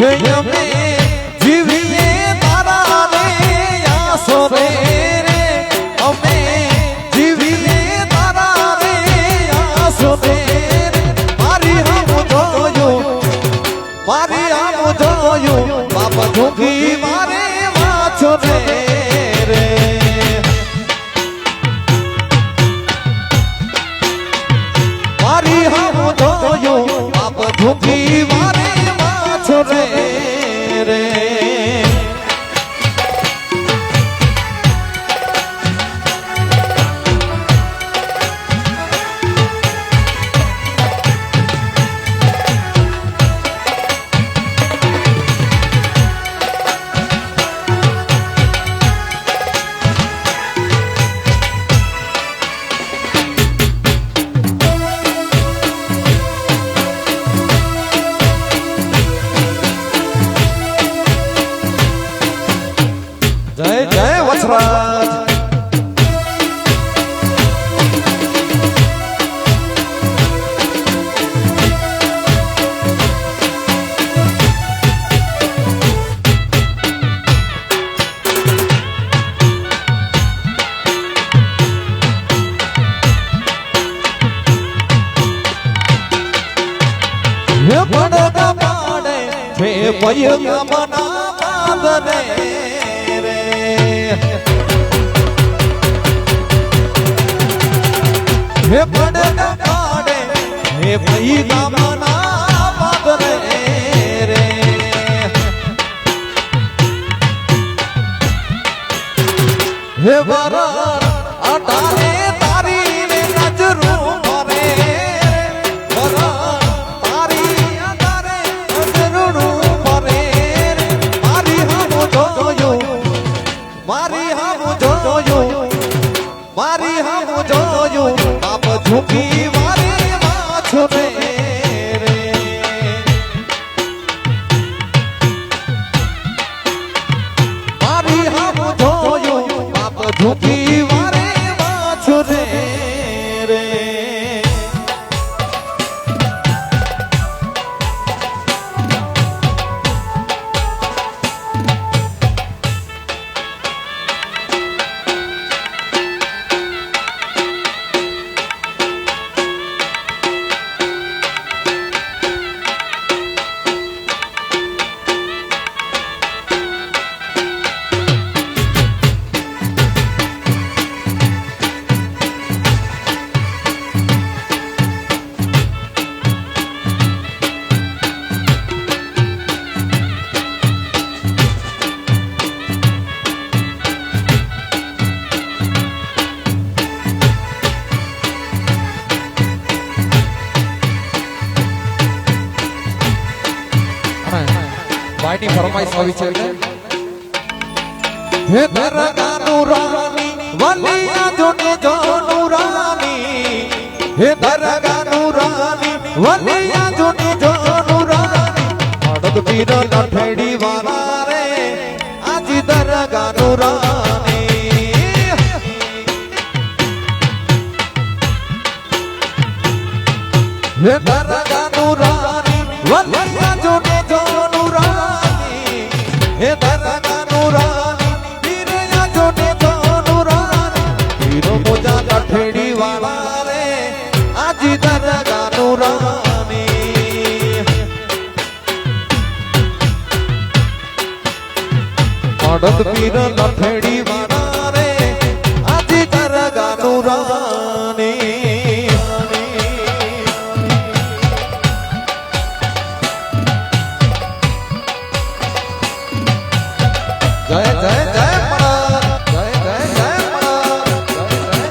હે અમે જીવીએ તારા રે આસો રે અમે જીવીએ તારા રે આસો રે મારી હામો જોયું બાપા ઢોકી મારે વાછો રે મારી હામો જોયું બાપા ઢોકી મારે વાછો રે જય જય વસરાજ હે પડતા પાડે છે પયગા મના બાદરે હે પડતા પાડે હે પયગા મના બાદરે રે હે વરા અટારે તારી રે નજરો મરે વરા તારી અટારે નજરો મરે મારી હામો જોયું મારી હામો જોયું બાપ ઝૂકી મારે વાછો રે મારી હામો જોયું બાપ ઝૂકી મારે વાછો રે વાઈની ફરમાઈશ આવી છે હે દરગાહનું રાની વલિયા જોને જોનું રાની હે દરગાહનું રાની વલિયા જોને જોનું રાની અડદ પીર લઠેડી વાળા રે આજ દરગાહનું રાની હે દરગાહનું રાની વલિયા જોને જોનું રાની હે દરગાહનું રાની પીરયા જોને જોનું રાની પીરો મોજા લઠેડી વાળા રે આજ દરગાહનું રાની અડદ પીર લઠેડી વાળા રે આજ દરગાહનું રાની જય જય જય મહારાજ જય જય જય મહારાજ જય જય જય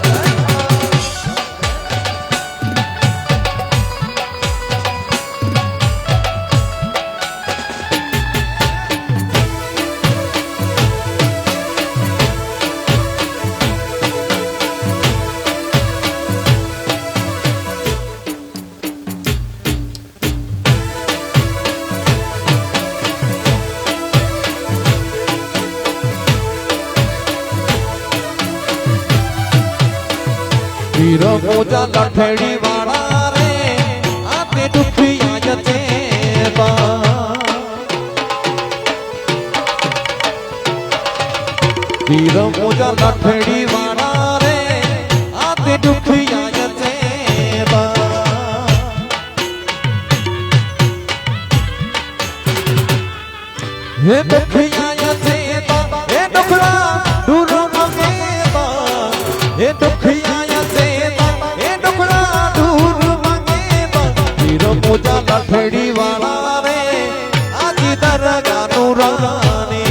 પીર મોજા લઠેડી વાળા રે આતે દુખિયા જતે બા પીર મોજા લઠડી વાળા રે આતે દુખિયા ચેબા હે દુખિયા ચેબા હે દુખડા દૂર મંગેબા હે દુખિયા ચેબા હે દુખડા દૂર મંગેબા પીર મોજા લઠડી વાળા રે આજી દરગાહ નુરાની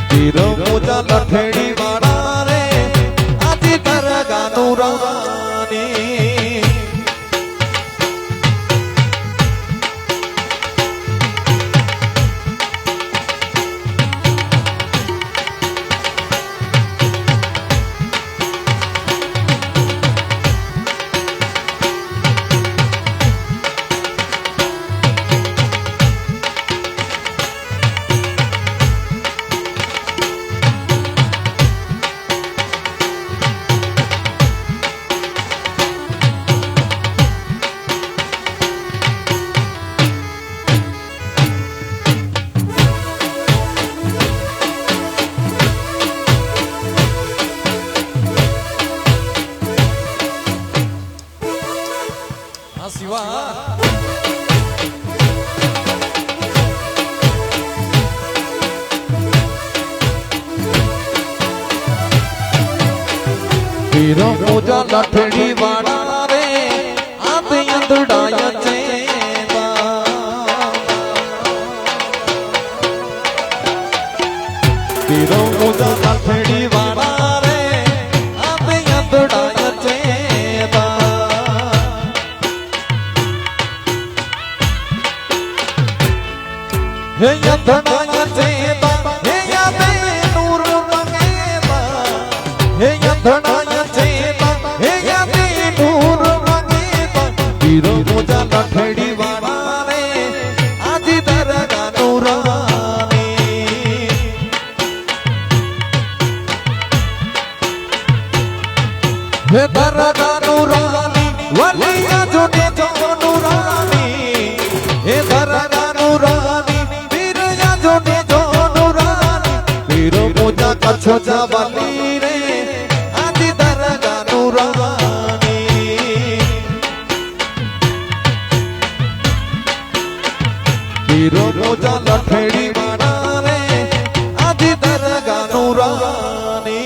પીર મોજા લઠડી વાળા રે આજી દરગાહ નુરાની પીર મોજા લઠડી વાળા રે આતે અંધડાય ચેબા પીર મોજા લઠડી વાળા રે આતે અંધડાય ચેબા હે અંધડાય ચેબા હે યાદે નૂર મંગેબા હે અંધડાય પીર મોજા લઠડી વાળા રે આજી દરગાહ નુરાની હે દરગાહ નુરાની વલિયા જોડે જો નુરાની હે દરગાહ નુરાની પીરયા જોડે જો નુરાની પીર મોજા કચ્છ જવાની રે આજી દરગાહ નુરાની પીર મોજા લઠડી વાળા રે આજી દરગાહ નુરાની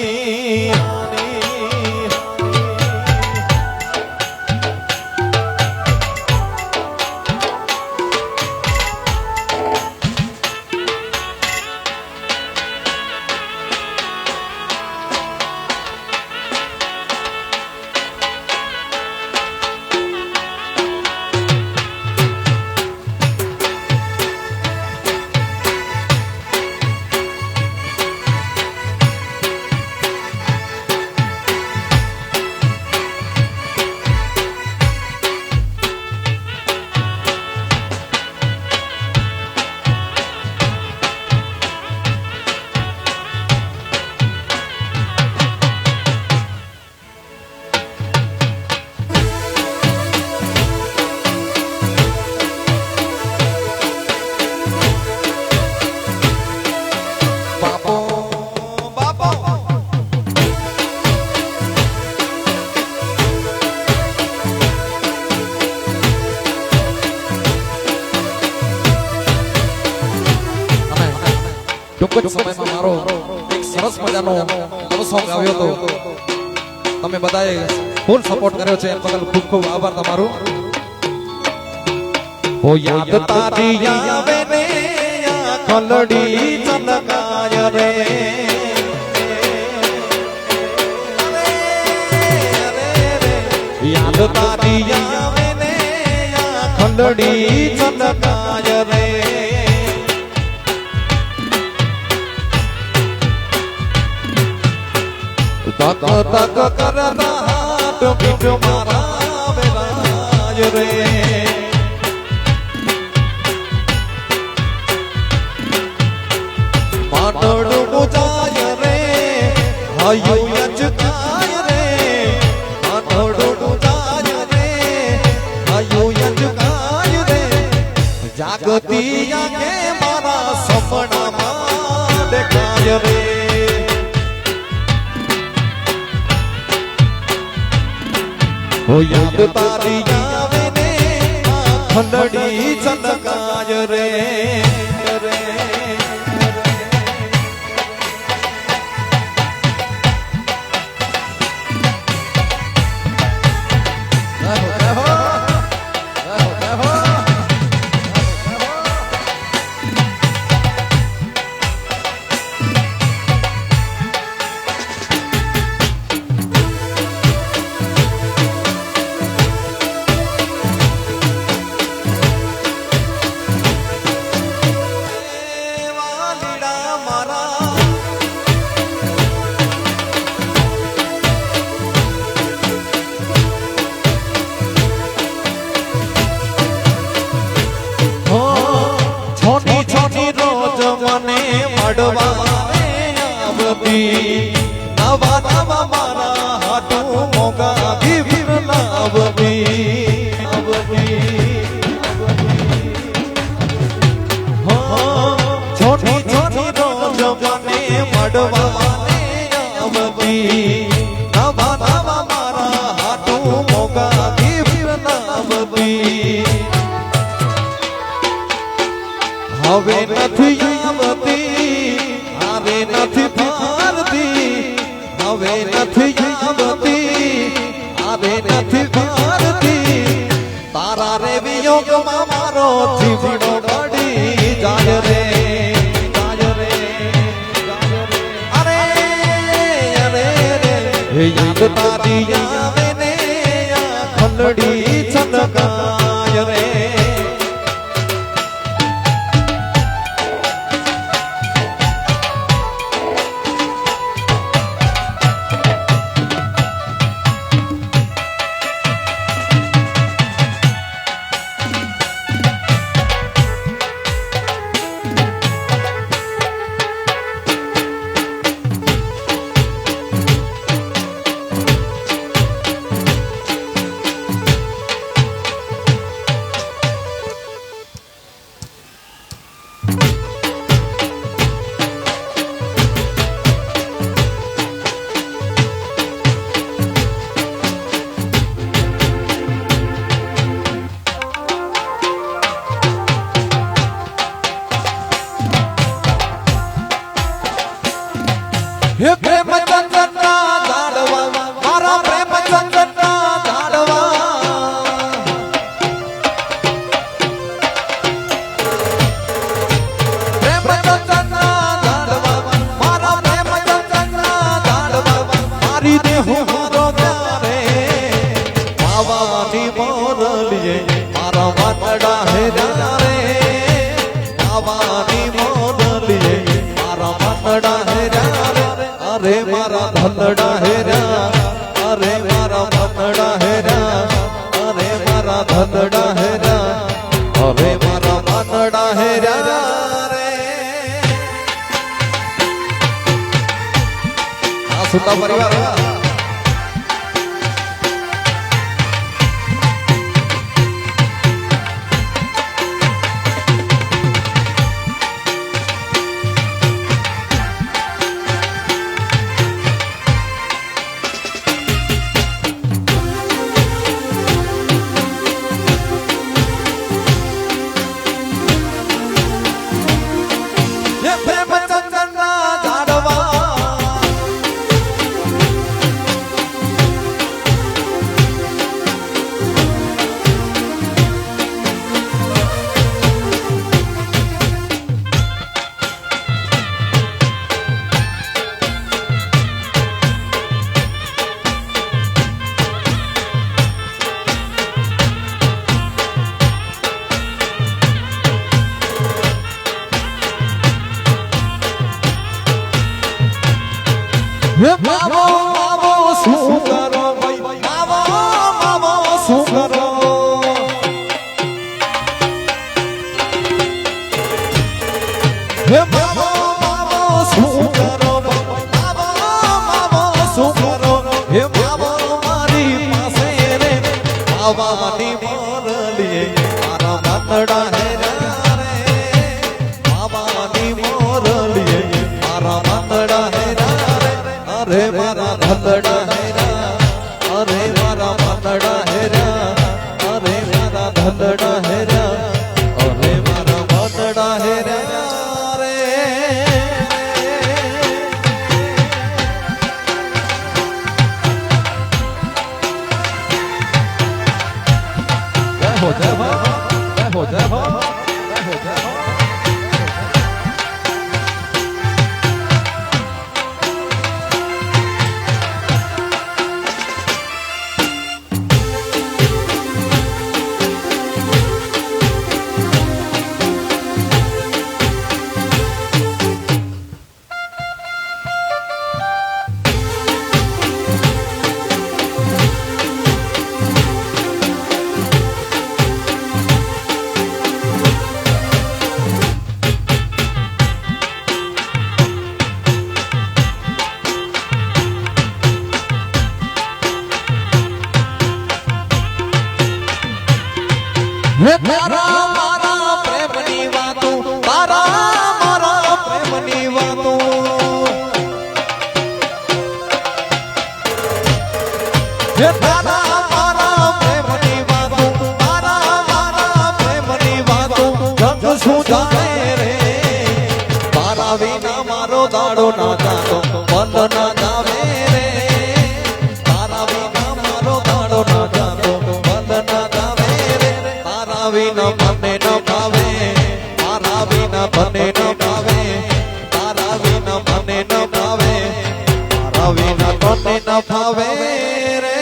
ટૂંક જ સમયમાં મારો એક સરસ મજાનો નવો સોંગ આવ્યો હતો તમે બધાએ ફૂલ સપોર્ટ કર્યો છે એમ બદલ ખૂબ ખૂબ આભાર તમારો ઓ યાદ તારી આવે ને આ ખલડી ચલકાય રે યાદ તારી આવે ને આ ખલડી ચલકાય રે તક તક કરતા હાથ પીઠ મારા વેરાય રે માટડું બુજાય રે હાયું યજકાય રે માટડું બુજાય રે હાયું યજકાય રે જાગતી આંખે હો યાદ તારી આવે ને ખંડડી છલકાય રે રે નવા નવા મારા હાટું મોગા ગીર લાવવી છોટી છોટી રોજ મને મળવાને આવવી નવા નવા મારા હાટું મોગા ગીર લાવવી હવે નથી આવતી હવે નથી ભારતી હવે નથી આવતી હવે નથી ભારતી તારા રે વિયોગમાં મારો જીવડો પડી જાય રે અરે અરે રે યાદ તારી આવે ને ખંડડી છલકાય રે હે પ્રેમ ચંદનના ઝાડવા મારા પ્રેમ ચંદનના ઝાડવા પ્રેમ ચંદનના ઝાડવા મારા પ્રેમ ચંદનના ઝાડવા મારી દેહુ મારો ત્યારે બાવાની મોરલીએ મારા વાતડા હે રે બાવાની મોરલીએ મારા વાતડા હે અરે મારા ધનડા હેરા અરે મારા ધનડા હેરા અરે મારા ધનડા હેરા અરે મારા ધનડા હેરા રે આ સુતા પરિવાર માવો માવો શું કરો ભાઈ માવો માવો શું કરો હે માવો માવો શું કરો માવો માવો શું કરો હે માવો મારી પાસે રે માવાની મોરલીએ મારા વાતડા હે રે માવાની મોરલીએ મારા વાતડા હે અરે મારા ધનડા હેરા અરે મારા વાતડા હો જય હો જય હો જય હો જય હો જય હો તારા મારા પ્રેમની વાતો તારા મારા પ્રેમની વાતો તારા મારા પ્રેમની વાતો તારા મારા પ્રેમની વાતો જગ શું જાણે રે તારા વિના મારો દાડો ના જાતો મન ના જાવે રે તારા વિના મારો દાડો ના જાતો મન ના જાવે રે તારા વિના મને ન ભાવે તારા વિના મને ન ભાવે તારા વિના મને ન ભાવે તારા વિના મને ન ભાવે રે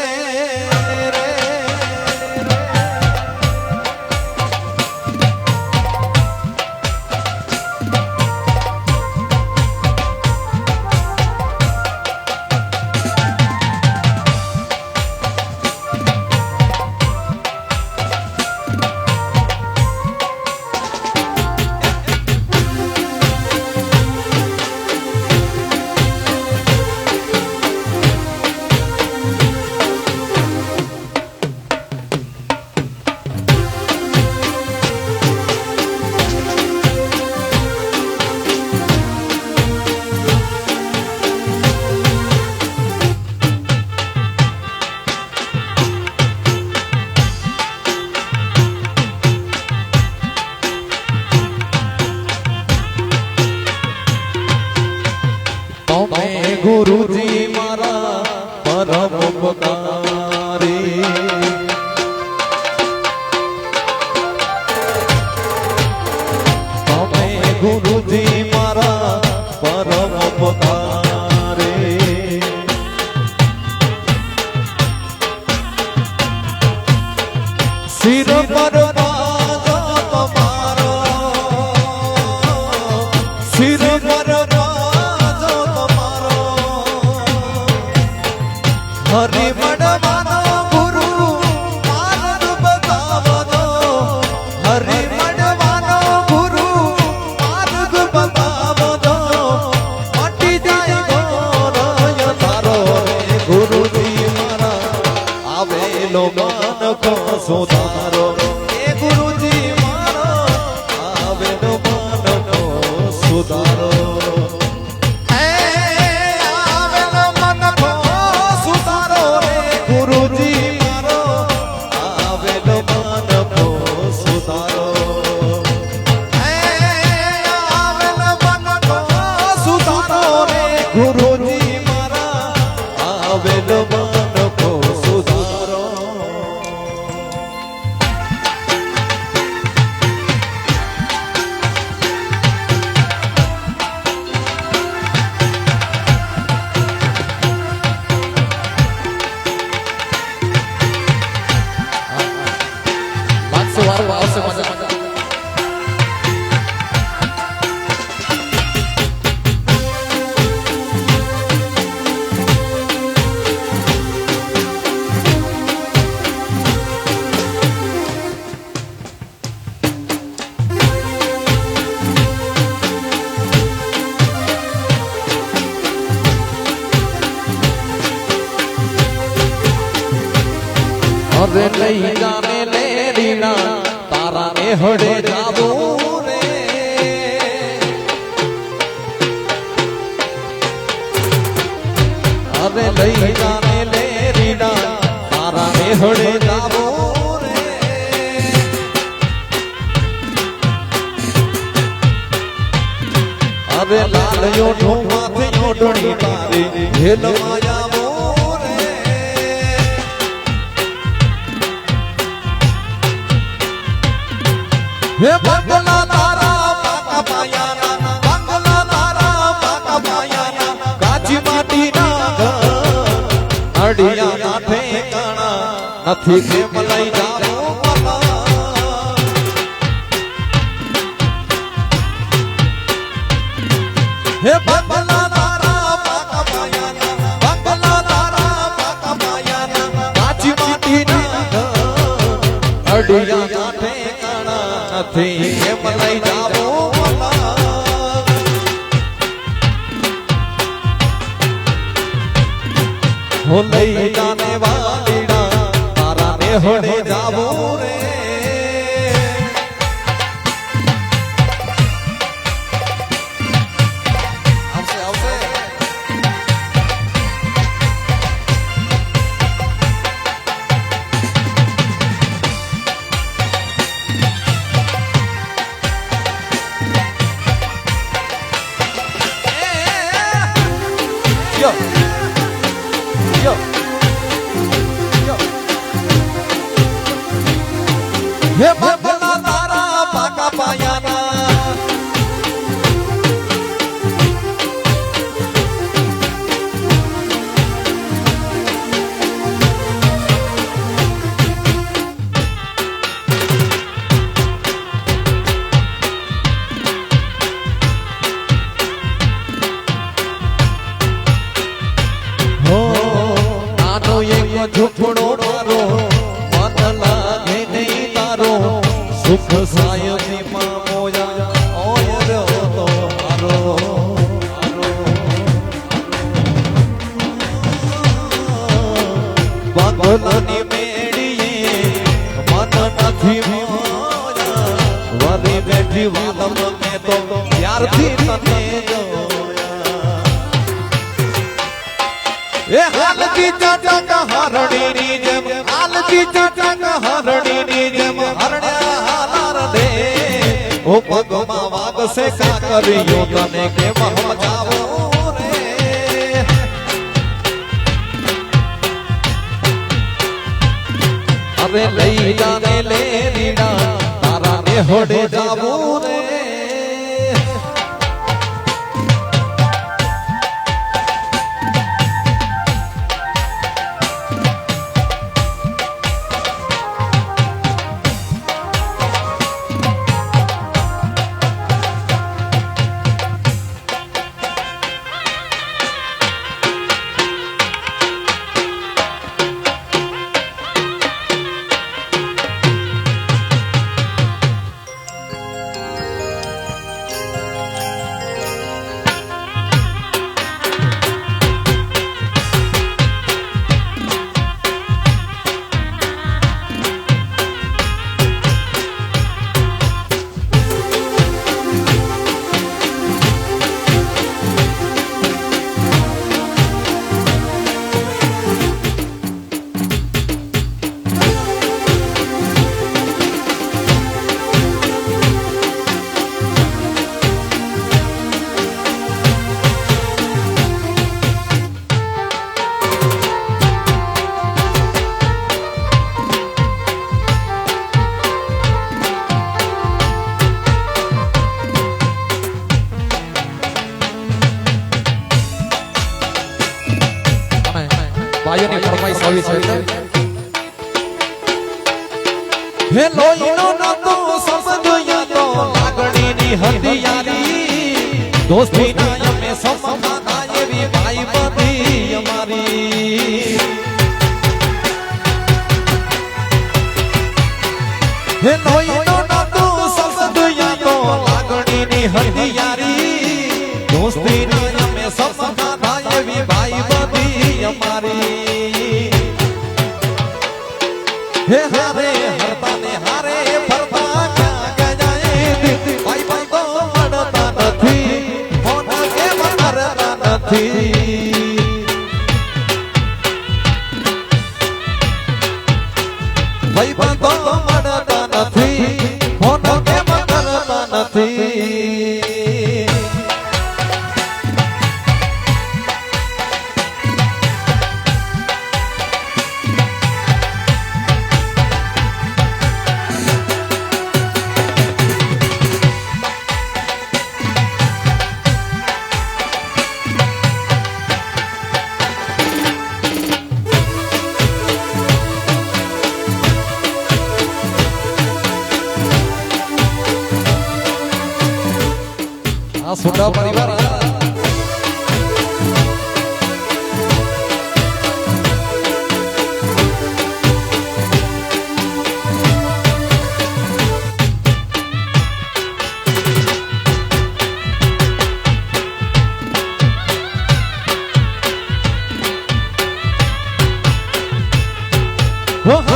ગુરુજી મારા પરમ ઉપકારી તમે ગુરુજી મારા પરમ ઉપકારી સિર પર બાજો તમારો સિર પર હરિ મડવાનો ગુરુ માર્ગ બતાવજો હરિ મડવાનો ગુરુ માર્ગ બતાવજો મટી જાય ગોરય તારો રે ગુરુજી મારા આવેલો મન કો સુધારો એ ગુરુજી મારા આવેલો મન કો સુધારો ગુરુજી મારા આવેલ મન કો સુધારો વારું આવશે મજા અરે લઈ જાને લેરીના તારા ને હડે જાવું રે અરે લઈ જાને લેરીના તારા ને હડે જાવું રે અરે લાલયો ઢોમાથી ઓઢણી મારી હેલ માયા હે બંગલા તારા પાકા પાયાના બંગલા તારા પાકા પાયાના કાચી માટીના ઘર અડિયા ના ઠેકાણા નથી કેમ લઈ જાવું હે બંગલા તારા પાકા પાયાના બંગલા તારા પાકા પાયાના કાચી માટીના ઘર અડિયા ના ઠેકાણા નથી કેમ લઈ જાવું હો લઈ જાને વાલીડા તારા ને હોડે જાવું રે આવશે આવશે Yo. Yo. Yo. હે બંગલા તારા પાકા પાયાના ઝૂંપડો મારો મન લાગે નહીં તારો સુખ સાયની માં મોયા ઓય રહ્યો તો મારો બંગલાની મેળીએ મન નથી મોયા વરી બેઠી વાલમ મેં તો ત્યારથી તને એ હાલતી ચાચા હરણીની જેમ હાલતી ચાચા હરણીની જેમ હરણ્યા હાલાર દે ઓ પગમાં વાગશે કા કર્યો તને કેમ સમજાવો રે હવે લઈ જાને લે રીડા તારા ને હોડે જાવું રે ભાઈઓની ફરમાઈશ આવી છે હે લોહીનો નાતો સમજયા તો લાગણીની હદિયારી દોસ્તીના અમે સમમાના એવી ભાઈ બધી અમારી હે લોહીનો નાતો સમજયા તો લાગણીની હદિયારી દોસ્તીના અમે સમમાના એવી ભાઈ બધી અમારી હે હારે હરતા ને હારે ફરતા ક્યાં જાય ભાઈ ભાઈ તો મળતા નથી ફોન કેમ કરતા નથી ભાઈ ભાઈ તો મળતા નથી ફોન કેમ કરતા નથી છોટા પરિવાર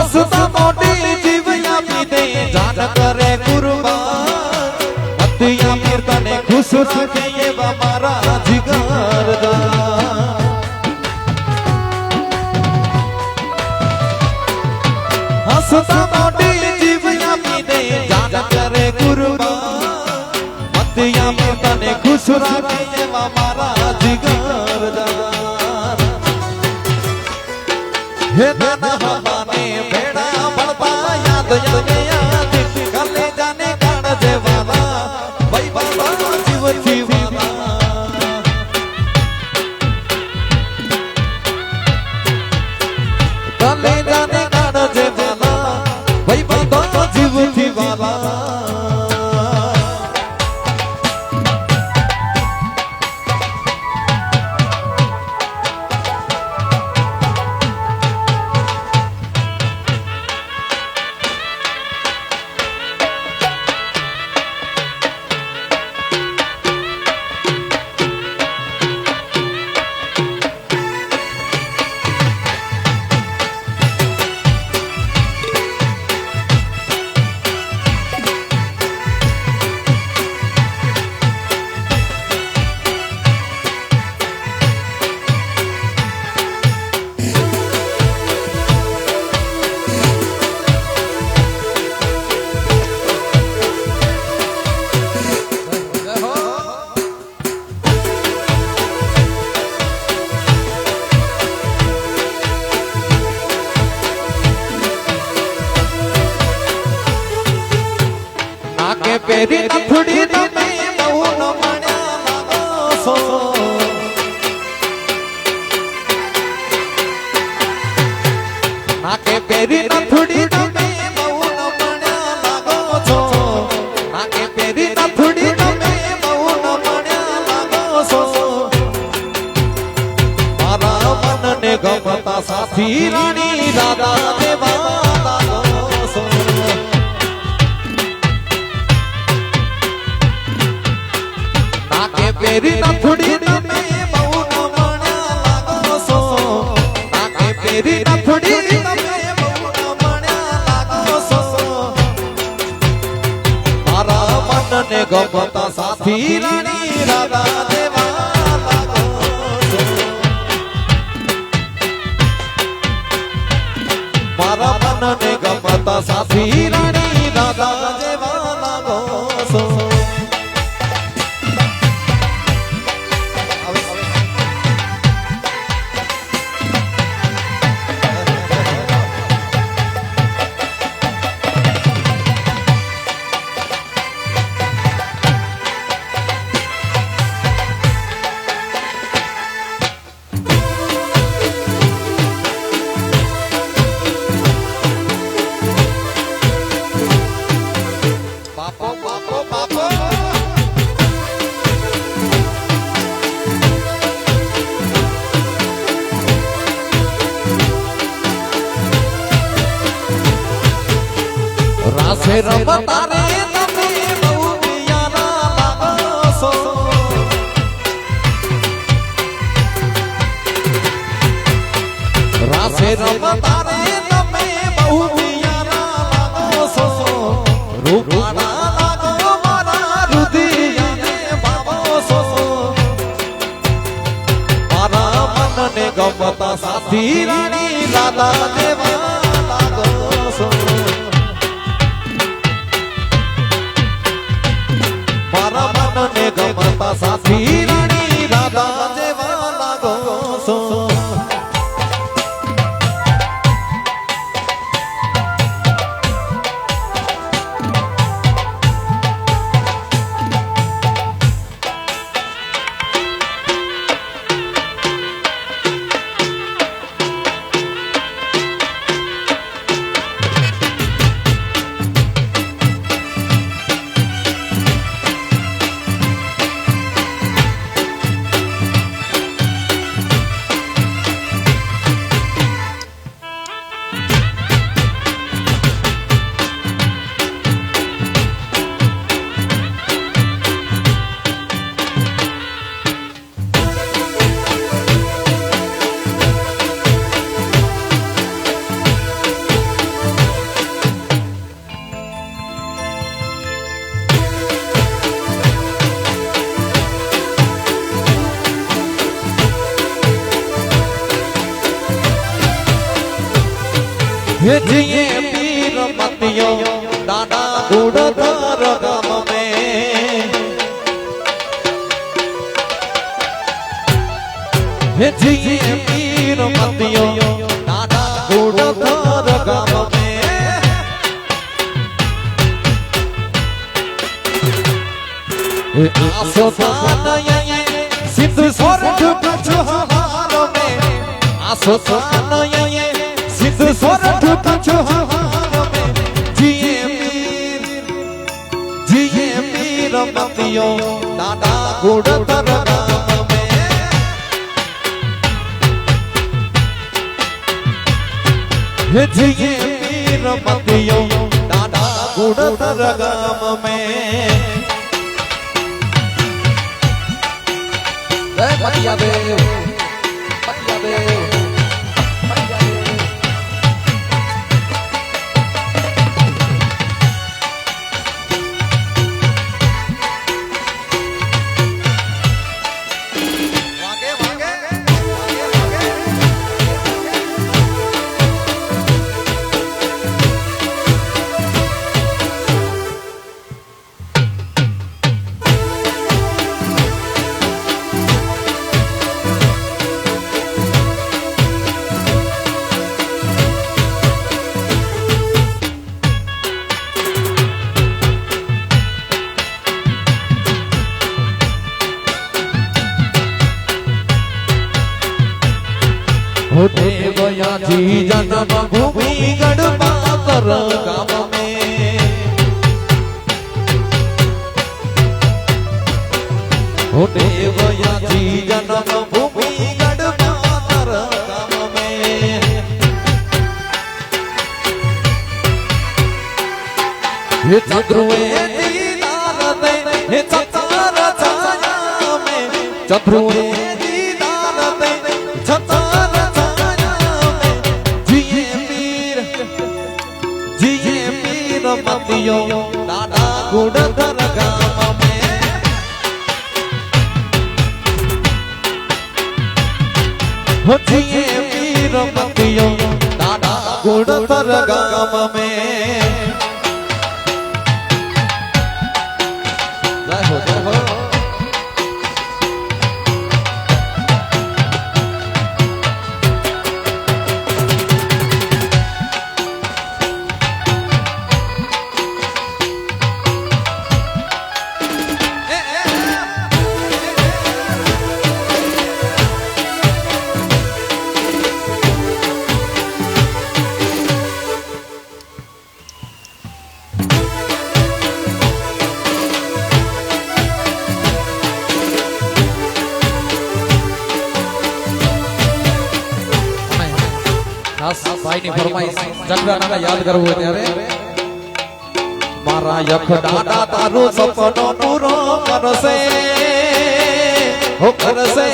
હસતા મોટી જીવયા પીને જાન કરે કુરબાન અત્યા પીર તને ખુશ રાખે એવા મારા જીગરદાન હસતા મોટી જીવયા પીને જાન કરે કુરબાન અત્યા પીર તને ખુશ રાખે એવા મારા જીગરદાન હે નાના હવાને ભેડા ભણતા યાદ યાદ કલે જાને કાળ જેવાલા ભાઈ બાબા જીવ જીવાલા કલે જાને કાળ જેવાલા ભાઈ બાબા જીવ જીવાલા પેરી નથડી તમે બહુ ન મણ્યા લાગો છો નાકે પેરી નથડી તમે બહુ ન મણ્યા લાગો છો નાકે પેરી નથડી તમે બહુ ન મણ્યા લાગો છો મારા મનને ગમતા સાથી રાણી દાદા દેવા લાગો છો પેરી નથડી તમે બહુ ન મણ્યા લાગો છો નાકે પેરી નથડી તમે બહુ ન મણ્યા લાગો છો મારા મનને ગમતા સાથી રાણી રાધા દેવા લાગો છો મારા મનને ગમતા સાથી રાણી રાધા દેવા લાગો છો રાસે રમતા રે તમે બહુ પિયારા લાગો છો રાસે રમતા રે તમે બહુ પિયારા લાગો છો રૂપાળા લાગો મારા રુધિયાને બાબો છો મારા મનને ગમતા સાથી રાણી દાદા દેવા લાગો છો મારા મનને ગમતા સાથી રાણી રાધા દેવા લાગો છો हे जिए पीर मतियो दादा गुड़धर गाम में हे जिए पीर मतियो दादा गुड़धर गाम में आसोदान ये सिंधु स्वर्ग कछुहार में आसोदान ये सिंधु स्वर्ग कछुहार में जिए पीर मतियो दादा गुड़धर गाम में हे जिए पीर मतियो दादा गुड़धर गाम में पतिया देव पतिया देव देवया जी जन्म भूमि गढ़पाकर गाम में देवया जी जन्म भूमि गढ़पाकर गाम में हे चंद्रुए दीदार दे हे चतार छाया में चंद्रुए दीदार दे चतार मतियो दादा गुड़धर गाम में हो जिए पीर मतियो दादा गुड़धर गाम में जय हो जय हो ભાઈ ની ફરમાઈશ જગરાના યાદ કરવું ત્યારે મારા યખ દાદા તારું સપનો પૂરો કરશે હો કરશે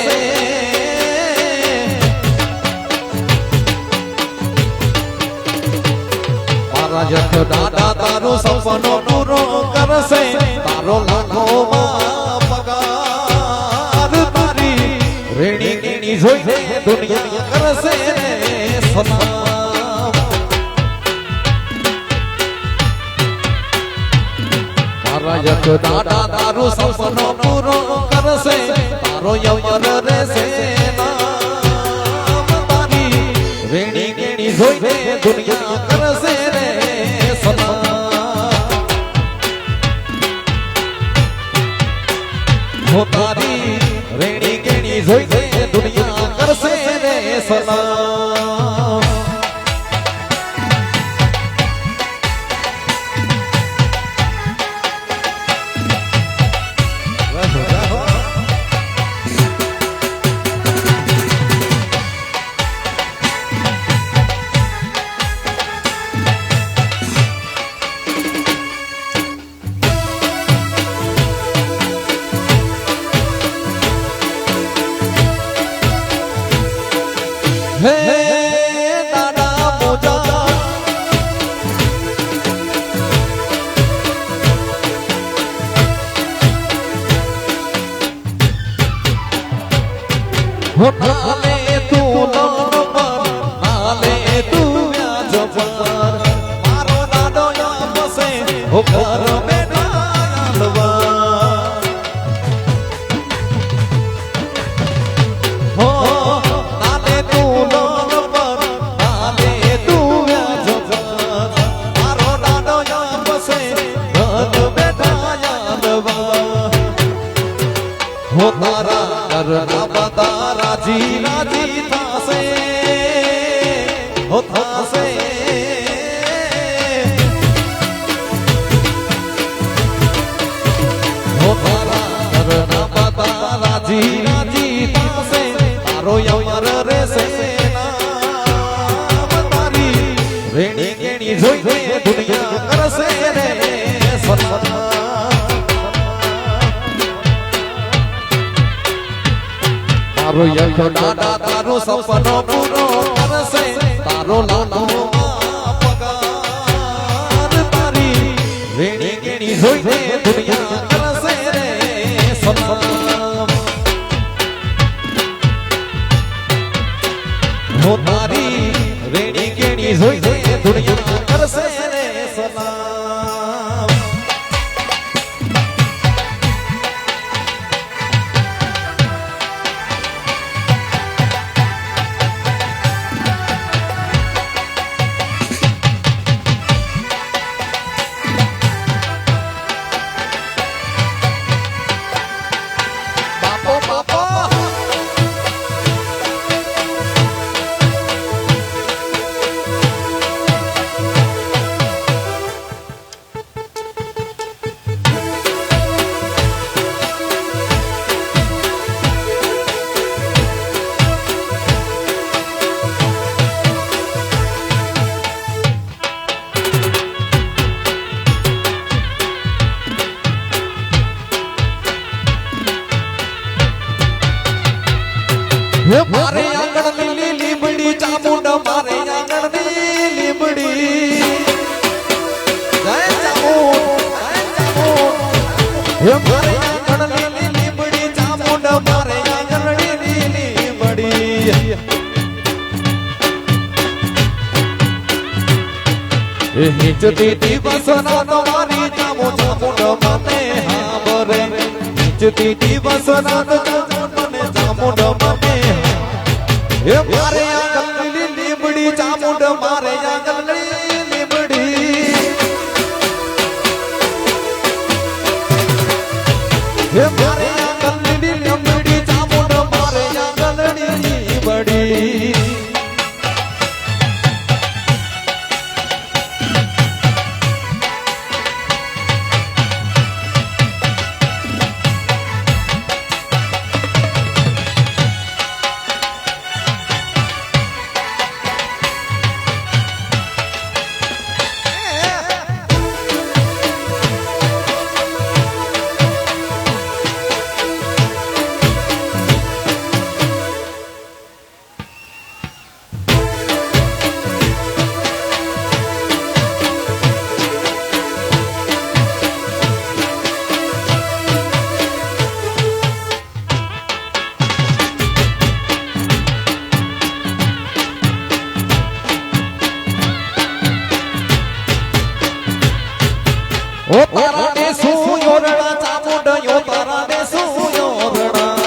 મારા યખ દાદા તારું સપનો પૂરો કરશે તારો લાખોમાં પગાર તારી રેણી કેણી જોઈને દુનિયા કરશે સલામ યક દાદા તારું સપનો પૂરો કરશે તારો યવન રહેશે નામ તારી રેણી કેણી જોઈને દુનિયા કરશે રે સલામ હો તારી રેણી કેણી જોઈને દુનિયા કરશે રે સલામ नाले तू नाले तू જબર મારો દાદો બસે હો ઘર બેઠા હલવા હો નાલે તું લોન પર નાલે તું વ્યાજ પર મારો દાદો બસે ઘર બેઠા હલવા હો તારા ઘરના બધા રાજી રાજી થાશે હો થાશે હો તારા ઘરના બધા રાજી રાજી થાશે તારો યમર રહેશે નામ તારી રેણી કેણી જોઈને દુનિયા કરશે રે સન્માન તારો યખો દાદા તારો સપનો પૂરો કરશે તારો લાલો પગાર તારી રેણી કેણી જોઈને દુનિયા કરશે રે સન્માન હો તારી રેણી કેણી જોઈને દુનિયા કરશે રે સલામ મારે આંગણ ની લીમડી ચામુંડ મારે આંગણ ની લીમડી જય ચામુંડ હે મારે આંગણ ની લીમડી ચામુંડ મારે આંગણ ની લીમડી એ નીચતી દિવસ ના તમારી ચામુંડ મને હાબરે નીચતી દિવસ ના ચામુંડ મને હે મારે આંગણની લીમડી ચામુંડ મારે આંગણની લીમડી હે મારે આંગણની લીમડી ચામુંડ મારે આંગણની લીમડી ઓ તારા ને શું યોરણા ચામુંડ યો તારા ને શું યોરણા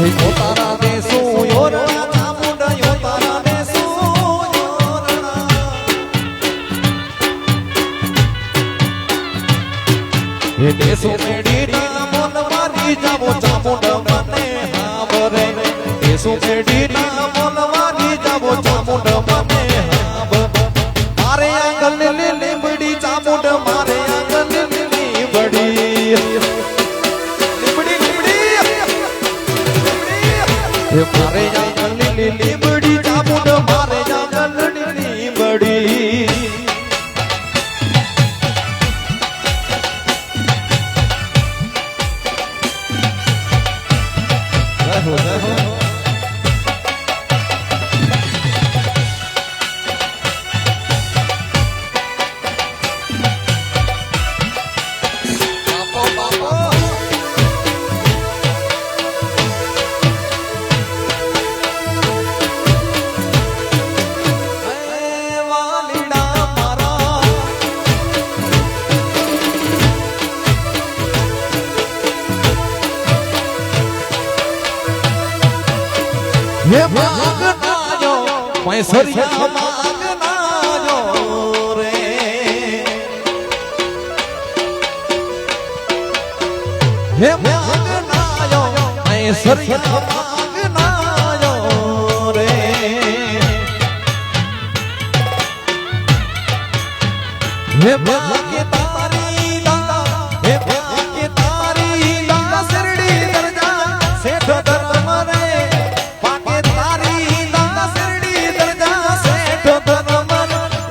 યો તારા ને શું યોરણા ચામુંડ યો તારા ને શું યોરણા હે દેસો મેડી ના મોન મારી જાવો ચામુંડ મને હાબરે દેસો મેડી ના મોન મારી જાવો ચામુંડ મને મારે આંગણ લીમડી ચામુંડ મારે આંગણ લીમડી લીમડી લીમડી મારે આંગણ લીમડી ચામુંડ મારે આંગણ લીમડી હે માગનાયો મૈસરિયા માગનાયો રે હે માગનાયો મૈસરિયા માગનાયો રે હે ભાગ્ય તારી લા હે ભાગ્ય તારી લા શિરડી દરજા શેઠ ધર્મ રે ભાગ્ય તારી લા શિરડી દરજા શેઠ ધર્મ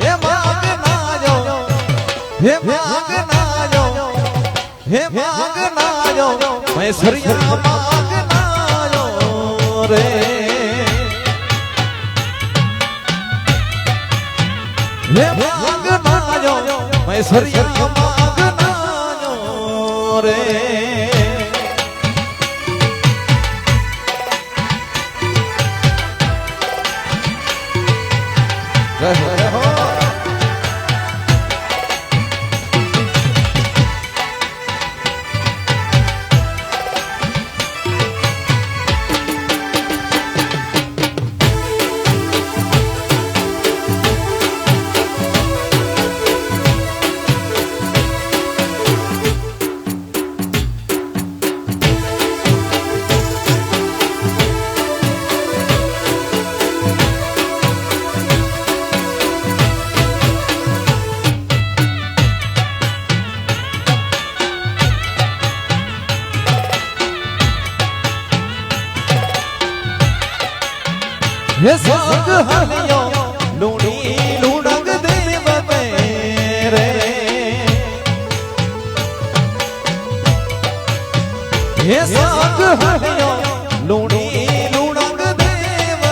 હે માગનાયો હે માગનાયો હે માગનાયો મૈસરિયા માગનાયો રે હે માગનાયો મૈસરિયા માગનાયો રે જય હો હે સંગ હલિયો લૂણી લૂણગ દેવ રે હે સંગ હલિયો લૂણી લૂણગ દેવ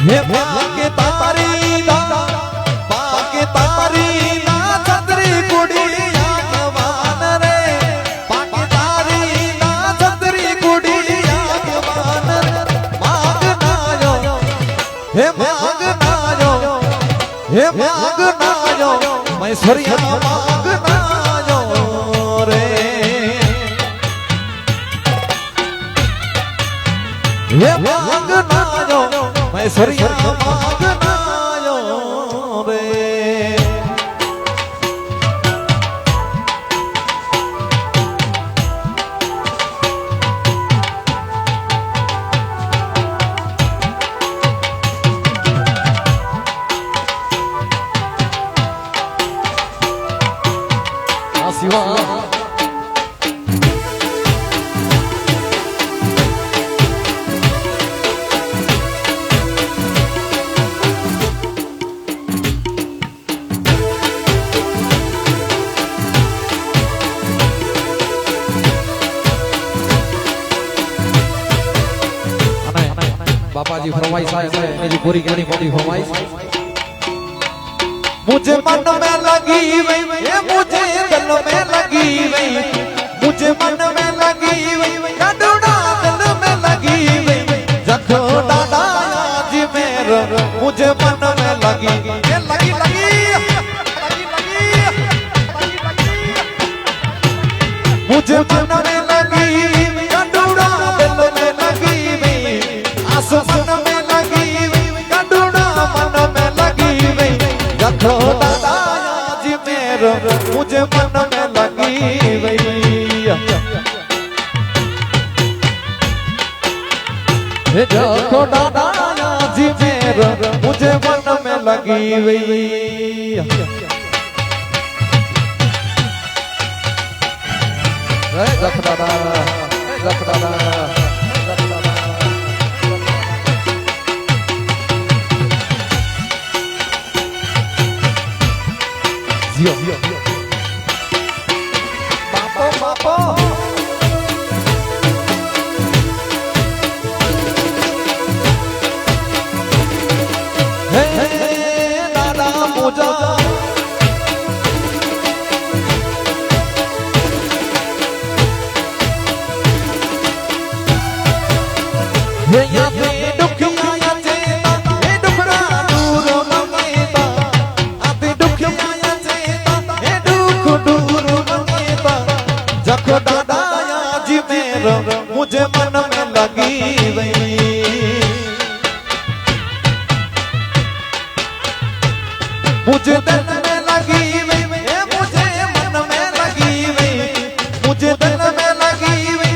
હે ભાગ્ય તારી લા ભાગ્ય તારી લા ચંદ્રી કુડી આગવાન રે ભાગ્ય તારી લા ચંદ્રી કુડી આગવાન માગનાયો હે માગનાયો હે માગનાયો મૈસરિયા માગનાયો રે હે માગનાયો મૈસરિયા માગનાયો રે આ સિવા बापाजी फरमाइश है मेरी पूरी करनी पड़ी फरमाइश मुझे मन में लगी वही ये मुझे दिल में लगी वही मुझे मन में लगी वही डडूडा दिल में लगी वही जखो डाडा जी मेरा मुझे मन में लगी ये लगी लगी मुझे मन में लगी डडूडा दिल में लगी वही मन में लगी डडूडा मन में लगी वही जखो दादा जी मेरा मुझे मन में लगी वही जखो दादा जी मेरा मुझे मन में लगी वही जख दादा जख दादा बापो बापो हे दादा पूजा हे यहाँ पे दुखिया या चेता हे दुखड़ा दूर मंगेता आते दुखिया या चेता हे दुख दूर मंगेता जख दादा आज मेरा मुझे मन में लगी वही मुझे दिल में लगी वही मुझे मन में लगी वही मुझे दिल में लगी वही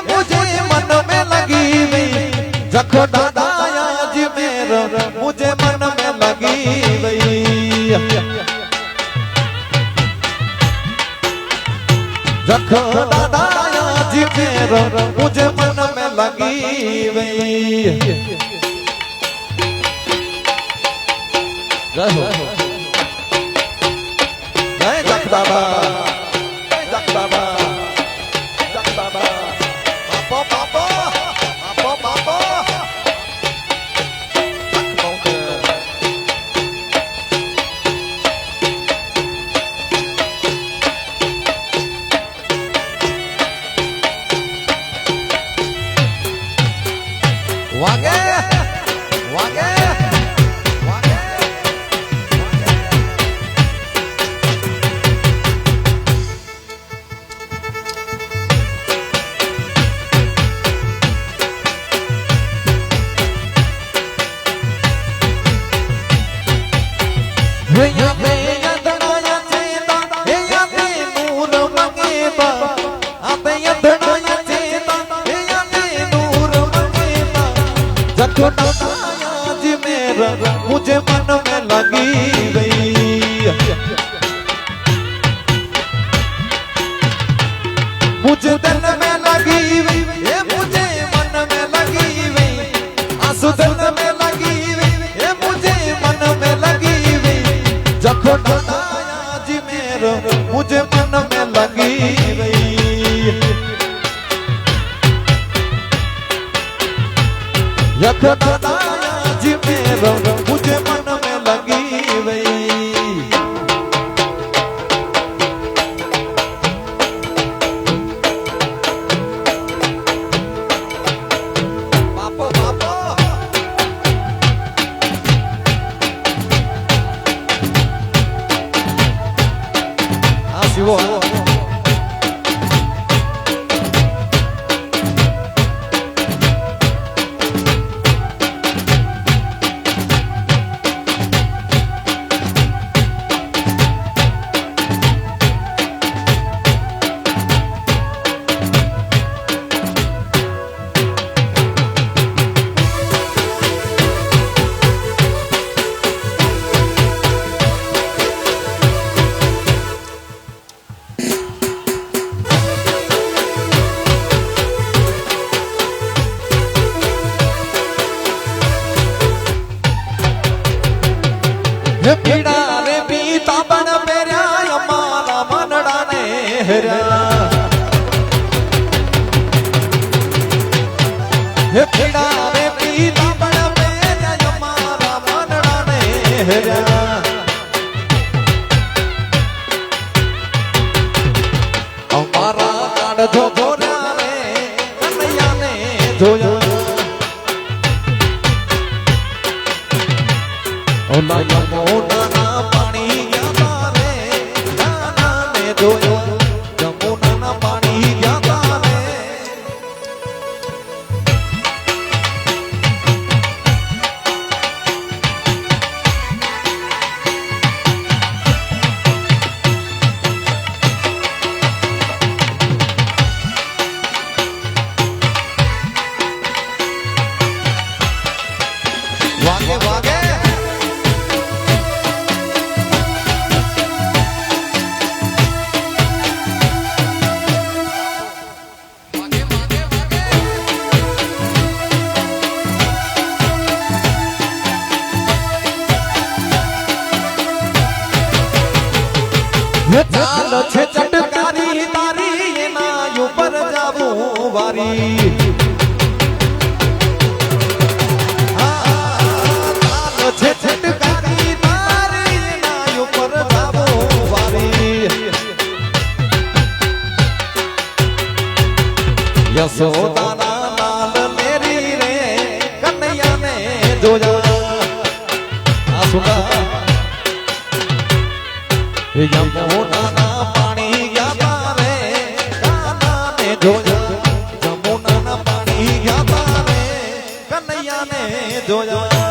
मुझे मन में लगी वही जखो दादा आज मेरा मुझे मन में लगी वही जखो दादा आज मेरा मुझे मन में लगी वही जय जख बाबा जय जख बाबा जख बाबा आपो बाबा आपो बाबा वागे वागे वागे या पे यदनाया चेता या पे नूर मंगेता आपे यदनाया चेता या पे नूर मंगेता जखो दादा आज मेरा मुझे मन में लगी गई मुझे दिल में लगी गई ये मुझे मन में लगी गई आंसू दिल में लगी गई ये मुझे मन में लगी गई जखो दादा आज मेरा मुझे मन में लगी गई जखो दादा आज मेरा मुझे मन में लगी गई बापो बापो शिवो पीड़ा रे पीता बन पेरा हमारा मनड़ा ने हेरा पीड़ा रे पीता बन पेरा हमारा मनड़ा ने हेरा हमारा काढ़ धो गोरा रे कन्हैया ने धोया ओला यमुना ना पानी जाता रे नाना ने धोयो यमुना ना पानी जाता रे वागे वागे चाल छे चटकारी तारी ना ऊपर जाबू वारी चाल छे चटकारी तारी ना ऊपर जाबू वारी यशोदा लाल मेरी रे कन्हैया ने जोया सुना यमुना ना पानी जाता रे काना જોયા જમુનાના પાણી ગયા તારે કનૈયાને જોયા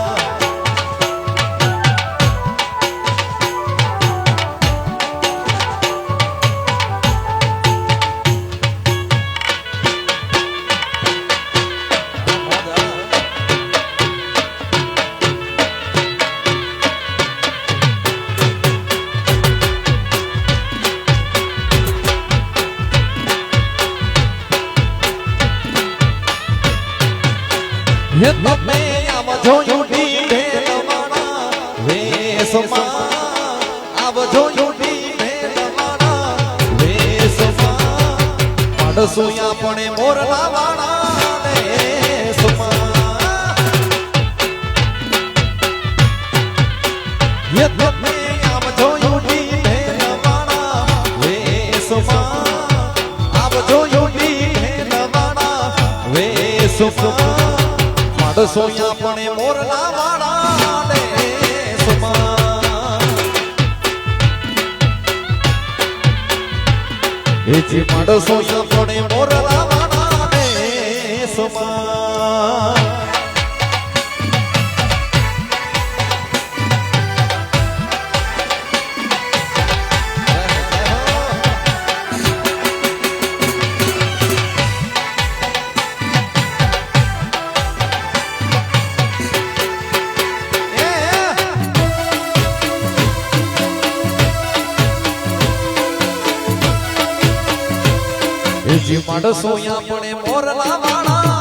હે તમે આવજો યુડી ભેલવાણા વેસમાં આવજો યુડી ભેલવાણા વેસમાં પાડસુયા પણ મોરલા વાળા વેસમાં હે તમે આવજો યુડી ભેલવાણા વેસમાં આવજો યુડી ભેલવાણા વેસમાં સોયા પણ મોરલા વાળા દેશમાં એ જે માડો સોયા પણ મોરલા વાળા દેશમાં જે માણસો આપણે મોરલા વાળા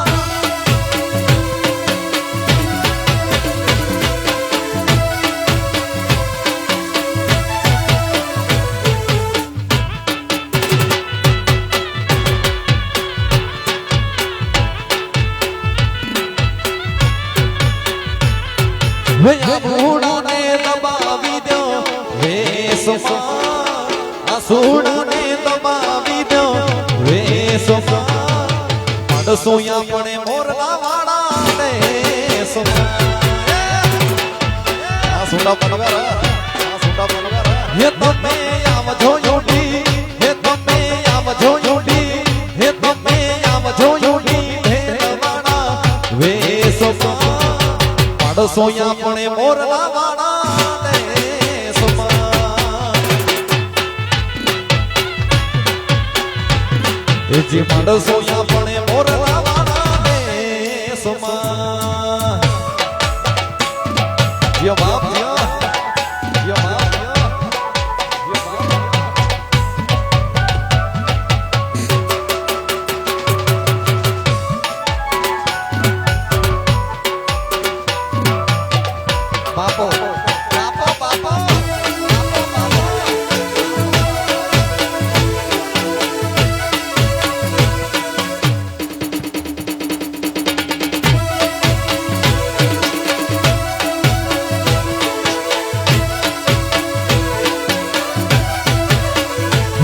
ભૂડાને દબાવી દો વેસમાં આસુડાને દબાવી દો વેસમાં પાડસોયા પણ મોરલા વાળા દેશમાં આ સુડા પનવર હે તમે આવજો યુડી હે તમે આવજો યુડી હે તમે આવજો યુડી ભેલવાણા વેસમાં પાડસોયા પણ મોરલા વાળા દેશમાં એ જે માણસોયા પણ મોરલા વાળા દેશમાં યો બાપ યો બાપ બાપો બાપો બાપો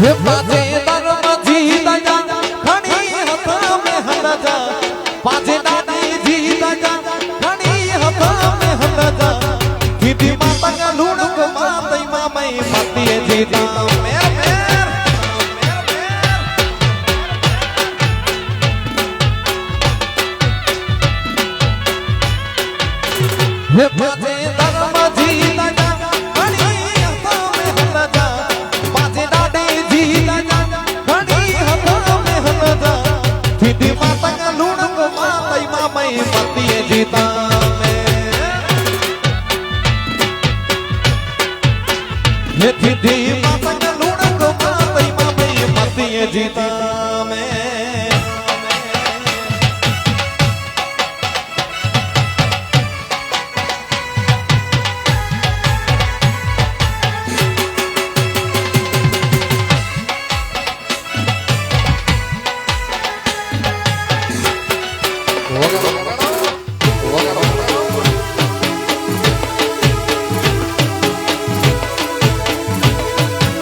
હે પાજે દરમજી દયા ઘણી હતા મે હનજા પાજે દાદી જી દયા ઘણી હતા મે હનજા દીદી માતા લુણક માતઈ મામઈ પતિએ જીતા મેર મેર હે પાજે દરમજી દયા ઘણી હતા મે હનજા પાજે દીદી માતા લુણક માતઈ મામઈ પતિએ જીતા મે હે દીદી માતા લુણક માતઈ મામઈ પતિએ જીતા મે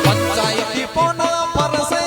પંચાયતી પોના પરસે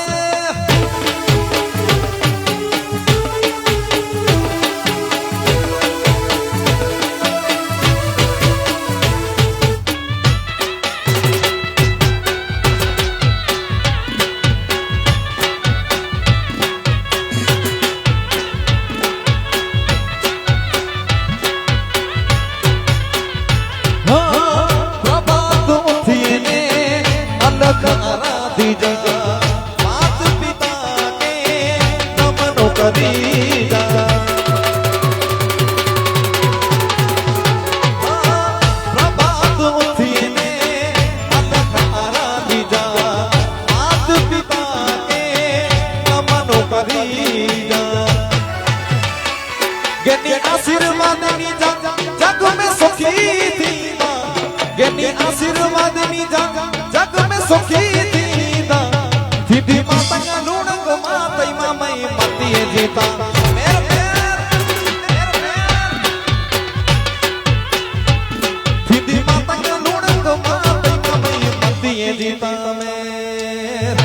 કરી જા પ્રભાત ઉઠીને અલકારા દીજા માત પિતા કે નમનો કરી જા ગેની આશીર્વાદની જગ મેં સુખી થી ગેની આશીર્વાદની જગ મેં સુખી થી દીદી માતા લુણક માતઈ મામઈ મતીએ જીતા મેર દીદી માતા લુણક માતઈ મામઈ મતીએ જીતા મેર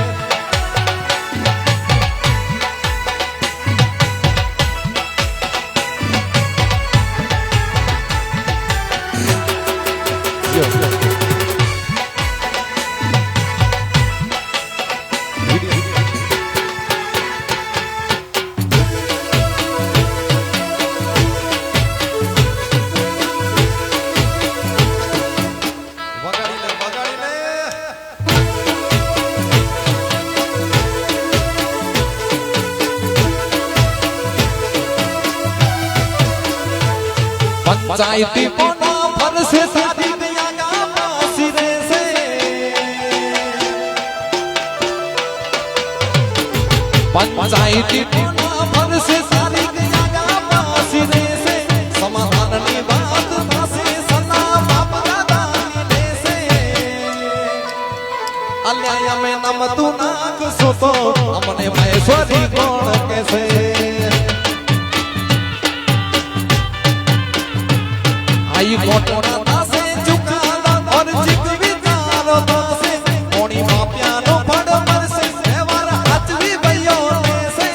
पंचायती पोना फर से शादी गया गामा सिरे से पंचायती पोना फर से शादी गया गामा सिरे से समाधान ની વાત થશે સના બાપ દાદા ને સે અલ્યા મે નમ તું નાક સુતો અમને મહેશ્વરી કોણ કેસે आई कोटना दासे चुकाना और जिक विचारो दासे कोणी माप्यानो फड मरसे व्यवहार हाचवी भयो लेसे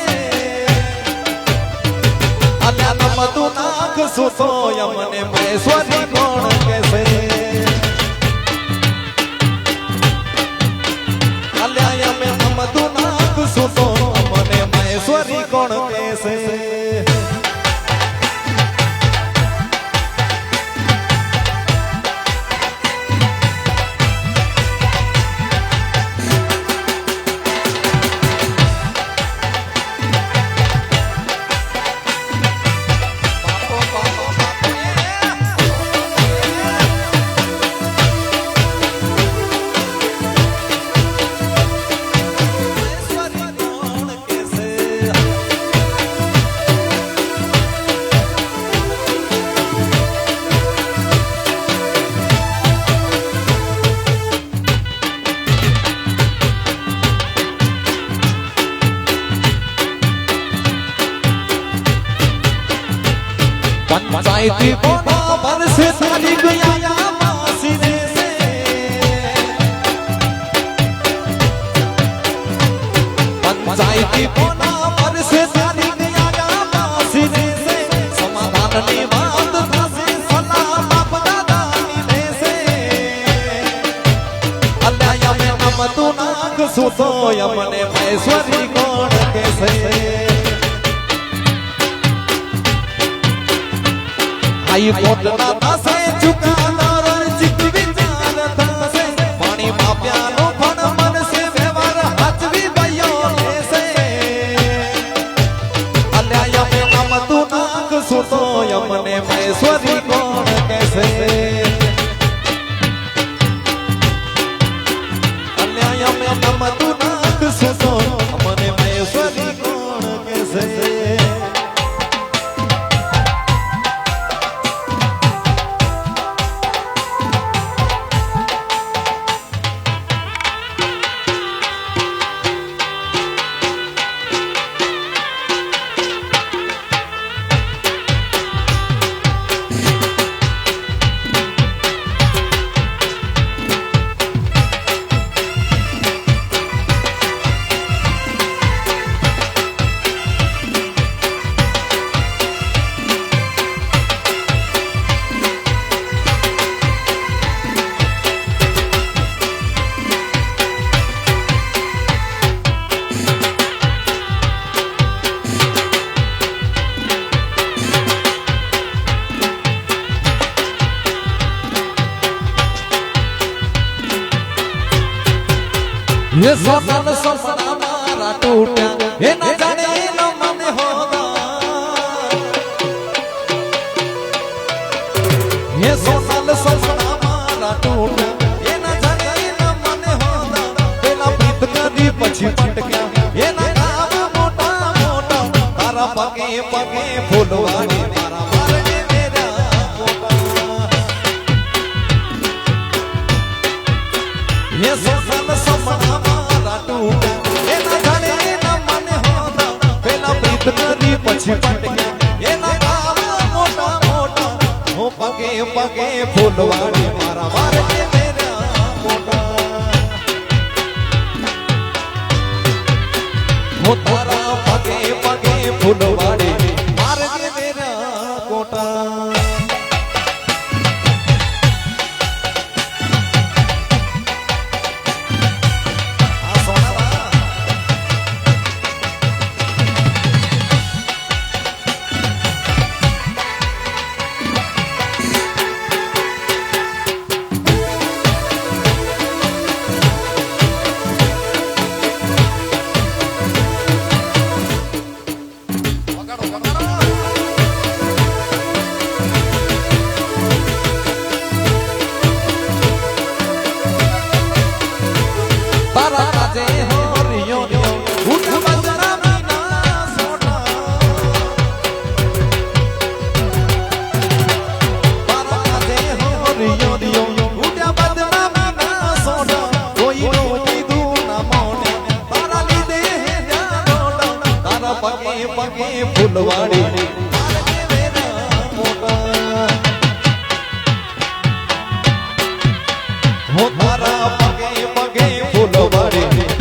अल्या नम तू नाक सुतो यमने महेश्वरी कोण केसे अल्या यमे नम तू नाक सुतो यमने महेश्वरी कोण केसे पंचायती पोना पर से शादी गया गामा सिरे से पंचायती पोना पर से शादी गया गामा सिरे से समाधान ની વાત થશે સલા બાપ દાદા ની દેશે અલ્યા મે નમ તું નાક સુતો યમને મહેશ્વરી કોણ કેસે आई कोटना दासे चुकाना जिक विचार थसे पानी माप्यानो फण मन से व्यवहार हाचवी भयो लेसे अल्या यमे नम तू नाक सुतो यमने महेश्वरी कोण केसे अल्या यमे नम तू नाक सुतो यमने महेश्वरी कोण केसे ये सोनल सपना मारा टूटा ये न जाने न मन हो મારા પગે પગે ફૂલવાડી મારા મારને મેરા મોટા ये सोसल समना मारा टूटा एना जाने ना मने होता पेला प्रीत करी પછી પટકે એના કામ મોટા મોટા હો પગે પગે ફૂલવાડી મારા મારને મેરા મોટા હો તારા પગે પગે ફૂલવાડી મારને મેરા કોટા પગે ફૂલવાડી હો તારા પગે પગે ફૂલવાડી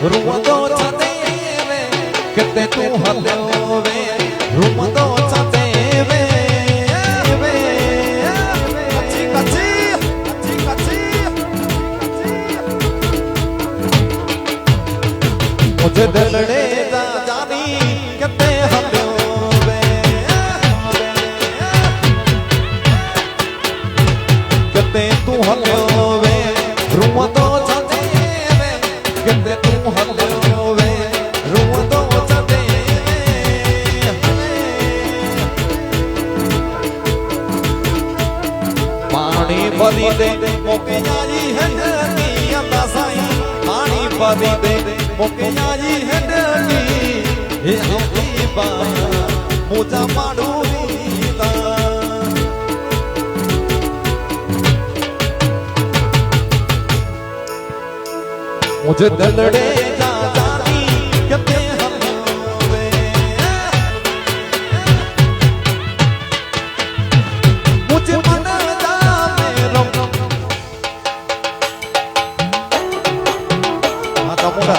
રૂમદો ચાતે વે કેતે તું હલ્યો વે રૂમદો ચાતે વે વે કચી કચી કચી મુझे દલડે જાની કેતે હલ્યો વે કેતે તું હલ્યો વે રૂમદો ચાતે વે કેતે તું હલ્યો વે રૂમદો ચાતે પાણી ભરી દે મોકે જાજી હેડની અંતા સાઈ પાણી ભરી દે મોકે જાજી હેડની હે હમતી બા મોજા પાડું તા मुझे दलड़े जानी कहते हम वे मुझे मन जाने रम हाँ तमुड़ा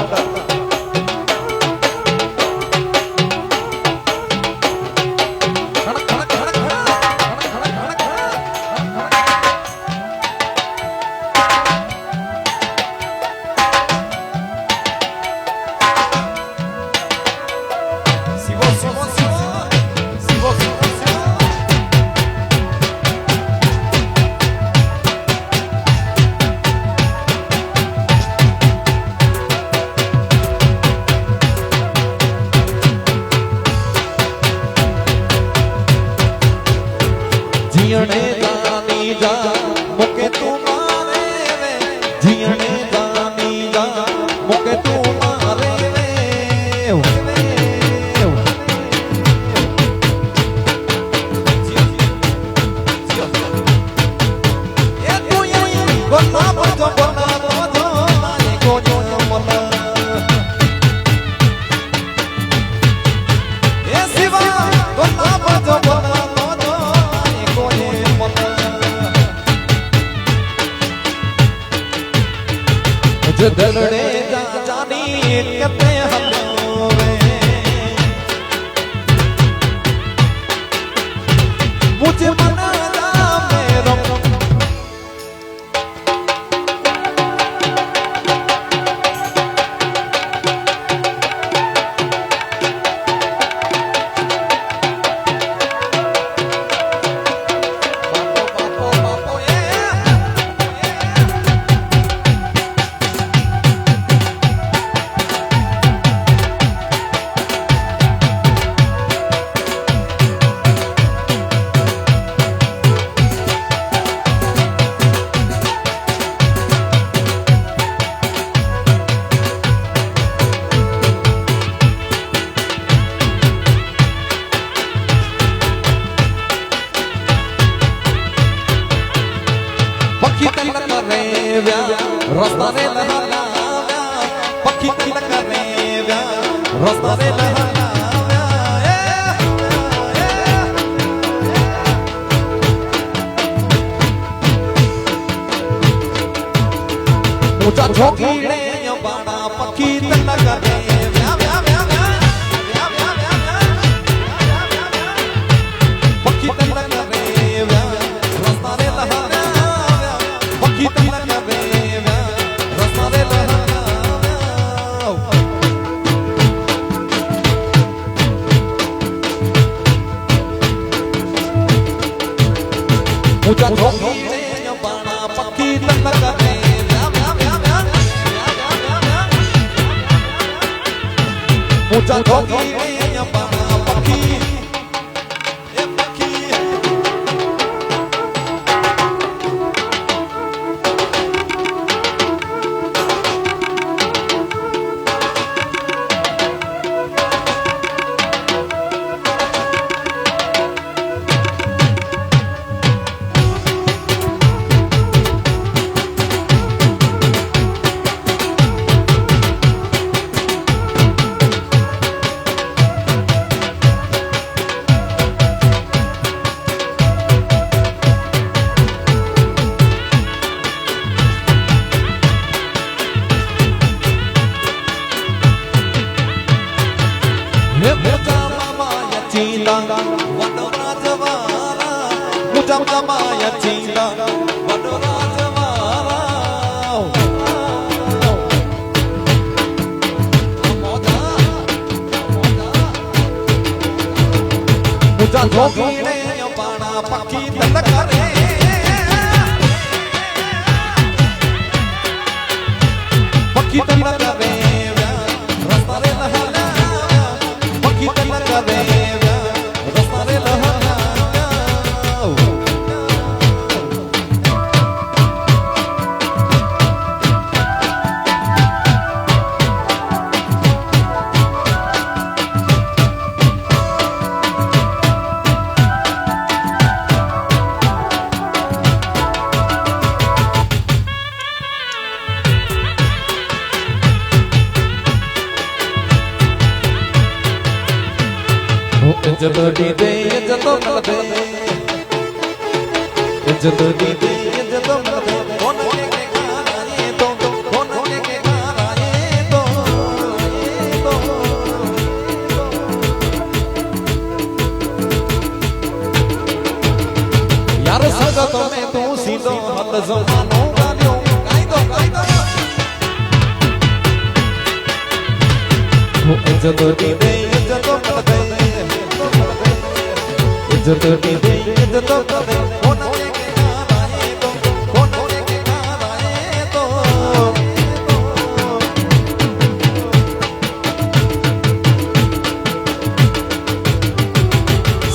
दलड़े जा जानी कहते हलोवे मुझे मना जा मेरो पक्षी तिलक करे व्या रस्ता रे लहला व्या पक्षी तिलक करे व्या रस्ता रे लहला ऊंचा झोंकीड़े बाड़ा पक्षी तिलक करे व्या व्या व्या पक्षी तिलक करे व्या रस्ता रे लहला पक्षी तिलक करे व्या रस्ता रे लहला ऊंचा झोंकीड़े बाड़ा पक्षी तिलक करे ऊंचा झोंकीड़े बाड़ा पक्षी मुझा मामा यचीला वडोरा जवारा मुझा मामा यचीला वडोरा जवारा मुझा झोंकीड़े बाड़ा पक्षी तिलक करे पक्षी तिलक करे रस्ता रे लहला पक्षी तिलक करे रस्ता रे लहला इज्जत दी दे इज्जत मिल दे इज्जत दी दे इज्जत मिल दे कौन के घर आए तो कौन के घर आए तो यार संगत में तू सीधो हल जमानो गालियों गाई दो इज्जत दी दे इज्जत मिल दे इज्जत दी दे इज्जत मिल दे कौन के घर आए तो कौन के घर आए तो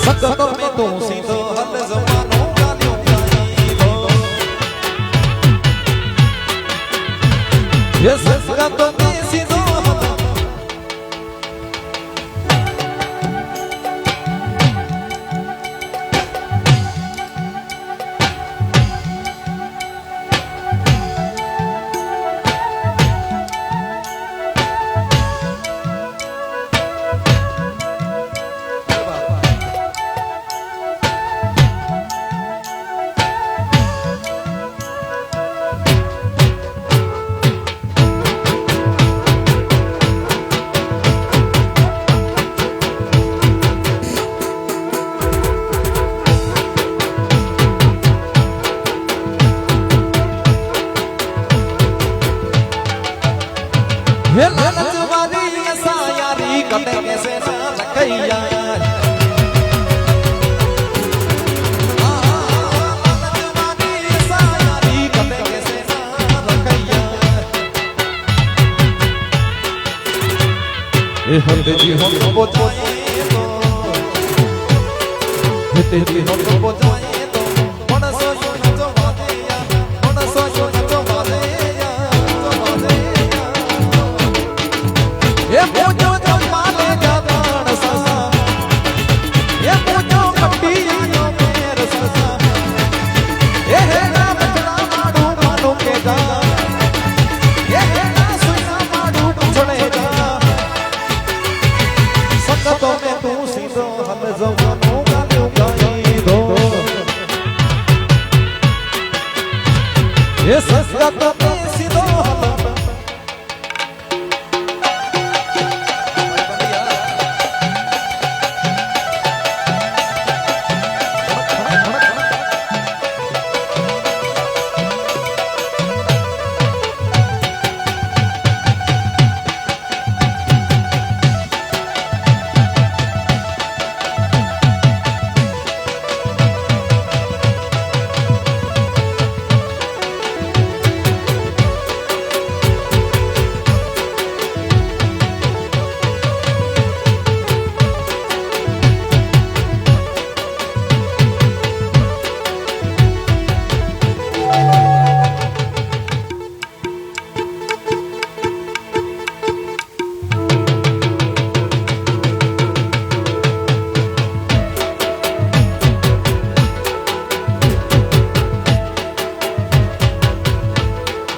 संगत में तू सीधो हल जमानो गालियों गाई दो ये संगत में सीधो એ હતેજી હમ બોજાએ તો હતેજી હમ બોજાએ તો મનસો યુન જો વાદેયા મનસો યુન જો વાદેયા એ પૂજો જો માલે જાતણ સસા એ પૂજો કટીયો મેર સસા એ હે ના બચડા માડું માનો કે જા એ હે ના સુના માડું પૂછડે જા સકતો મે તું સીધો હમ જવાનું ગાયું ગાઈ દો એ સકતો મે સીધો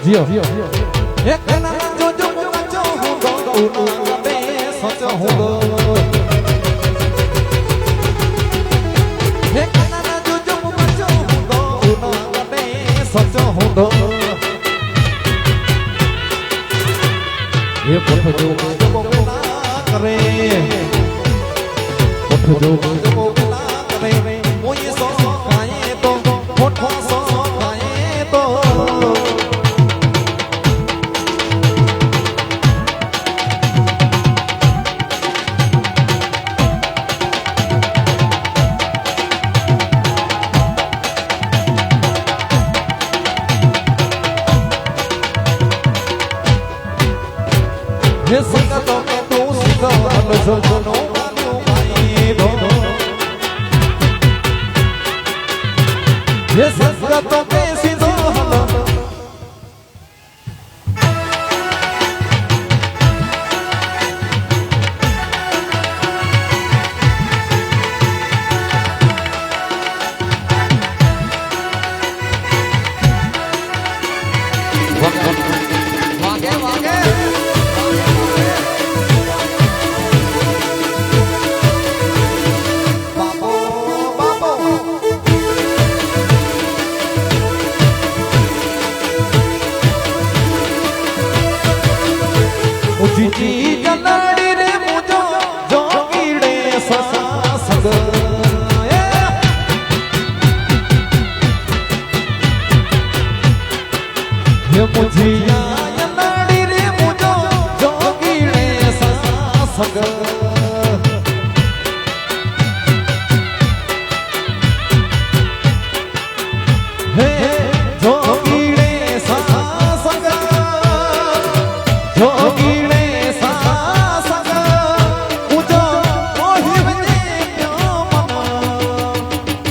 जियो एक ना जो जो बच्चो हूँ गो उना बे सच हूँ गो एक ना जो जो बच्चो हूँ गो उना बे सच हूँ गो ये पठ जो बोला करे पठ जो बोला करे मोई सो खाए तो पठ सो खाए तो ये संगतों में तू सीधा हम सजनों गालियों गाई दो ये संगतों में सीधा हम जी जलाड़ी रे मुझो जोगीड़े सासग ये मुझे जलाड़ी रे मुझो जोगीड़े सासग हे जोगीड़े सासग जोगीड़े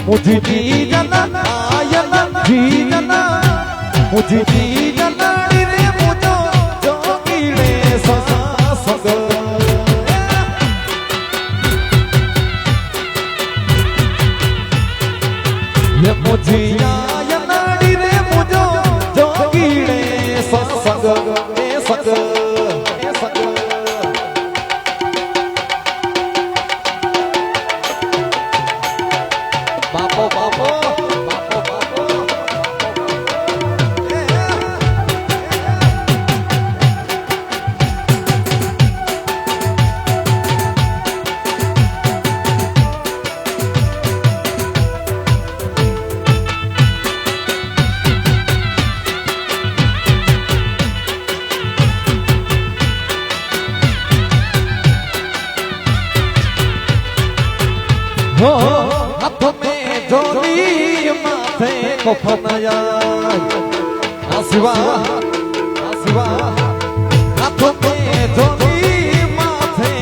मुझे जी जना आयना जी जना मुझे जी जना रे मुझो जोगीड़े सासग ये मुझे आयना रे मुझो जोगीड़े सासग ए सग बापो बापो बापो बापो हो हाथ में जोड़ी माथे को फनाया आसिवा आसिवा हाथ में जोड़ी माथे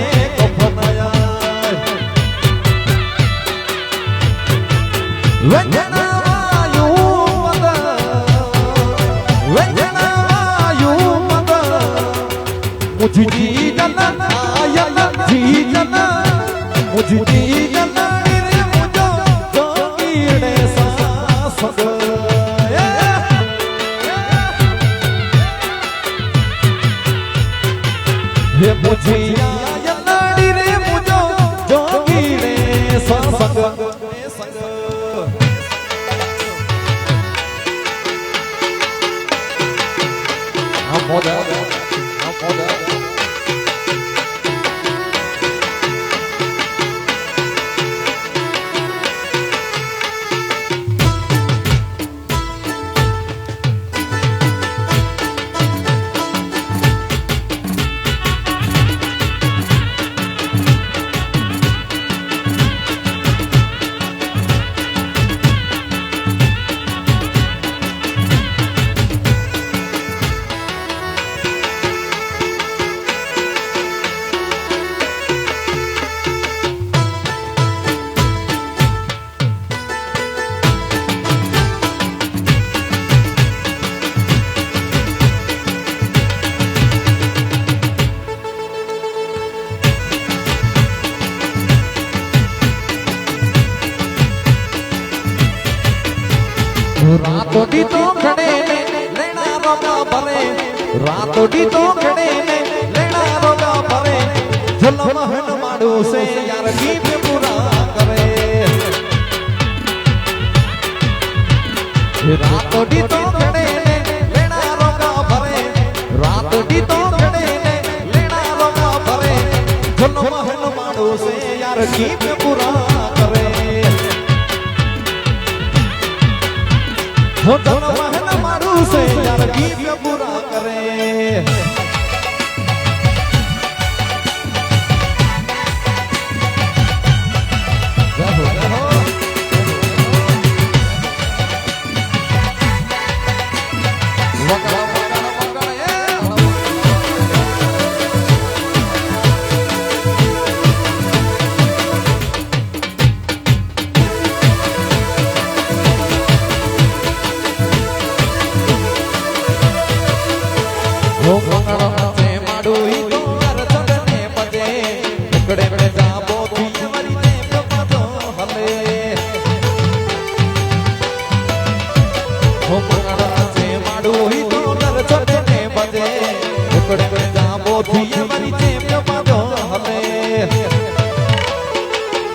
मुझी जना आया जी जना मुझी जना रे मुझो जोगीड़े सासग हे मुझी आया रे मुझो जोगीड़े सासग हम मोदा रातों तो खड़े लेना रोगा भरे रातों तो खड़े लेना रोगा भरे जुल्म हन माडू से यार की पे पूरा करे रातों तो खड़े लेना रोगा भरे रातों तो खड़े लेना रोगा भरे जुल्म हन माडू से यार की पे पूरा करे हो जुल्म हन माडू से यार की पे पूरा करे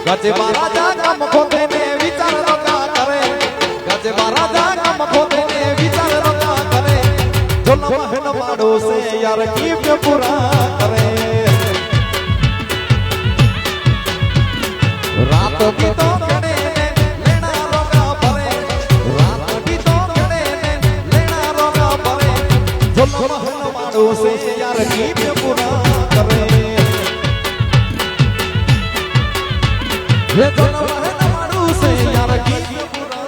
गजबा राजा कम खोदे ने विचार रखा करे गजबा राजा कम खोदे ने विचार रखा करे जुल्म हन माडो से यार की पे पूरा करे रात भी तो खड़े लेना रोगा परे रात भी तो खड़े लेना रोगा परे जुल्म हन माडो से यार की पे पूरा करे ये जुल्म हन माडो से यार की पे पूरा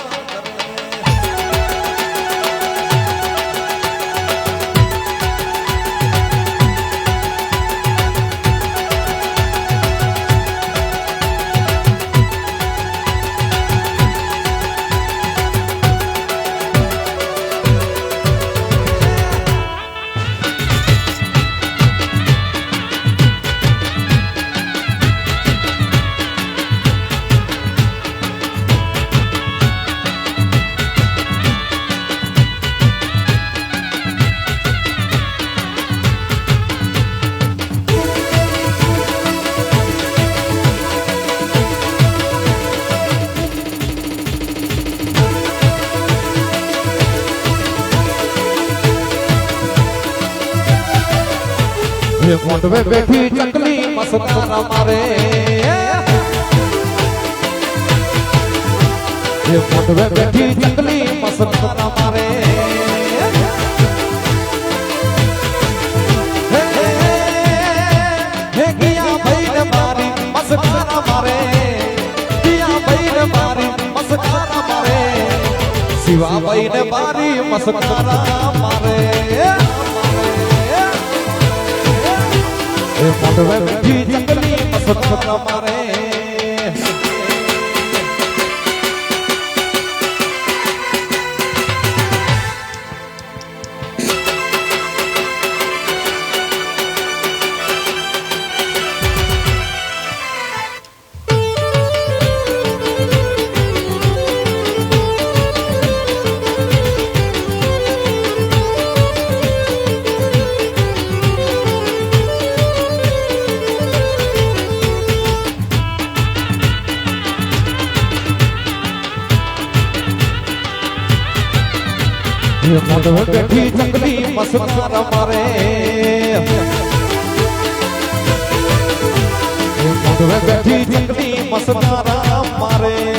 ये मोट में बैठी चकली मस्ताना मारे ये मोट में बैठी चकली मस्ताना मारे हे किया भाई ने मारी मस्ताना मारे किया भाई ने मारी मस्ताना मारे शिवा भाई ने मारी मस्ताना मारे मोट में बैठी चकली मस्ताना मारे એ મોઢવે બેઠી ચકલી મસ્કાર મારે મોઢવે બેઠી ચકલી મસ્કાર મારે